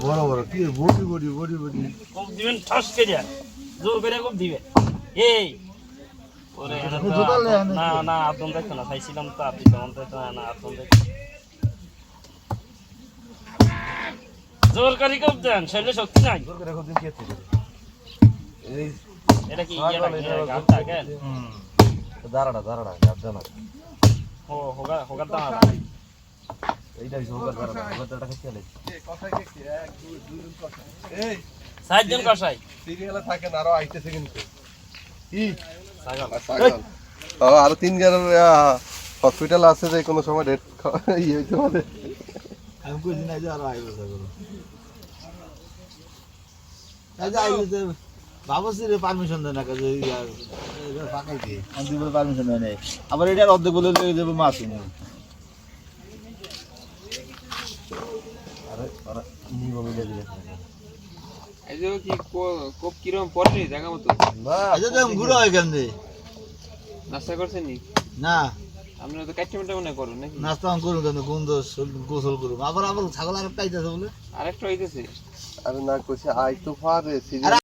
বড় বড় কি বডি বডি বডি বডি কম দিবেন ঠাস করিয়া জোর করে কম দিবেন এই ওরে না না আপন দেখো না খাইছিলাম তো আপনি তখন তো না আপন দেখো জোর করে কম দেন শরীরে শক্তি নাই জোর করে কদিন কি আছে এই এটা কি গাছটা কেন দাঁড়াটা গাছ জানা ও হোগা দাঁড়া এইটা হোগা দাঁড়াটা খেতে লাগে কথাই কি 1 2 2 কথা এই সাতজন কষাই সিরিয়ালে থাকেন আরো আইতেছে কিন্তু কি ছাগল আরো 3 জনের হসপিটাল আছে যে কোনো সময় ডেট ইয়ে হইতে পারে আমি কই দিন আইজা আর আইবো ছাগল আইজা আইবো যে বাবুসির পারমিশন দেন না কাজে এটা ফাঁকাই কি আমি বলে পারমিশন দেয় নাই আবার এটা অর্ধেক বলে লয়ে যাবে মাছ আরে আরে নিবো মিলে দিলে এই যে কি কোপ কিরম পড়ে জায়গা মতো বাহ আচ্ছা তো গুড়া হয়ে গেল রে নাস্তা করছেন নি না আপনারা তো কাচ্চা মনে করুন নাকি নাস্তা করুন কেন গন্ধ গোসল করুন আবার ছাগল আরেকটা আইতাছে বলে আরেকটা হইতেছে আরে না কইছে আই তো পারে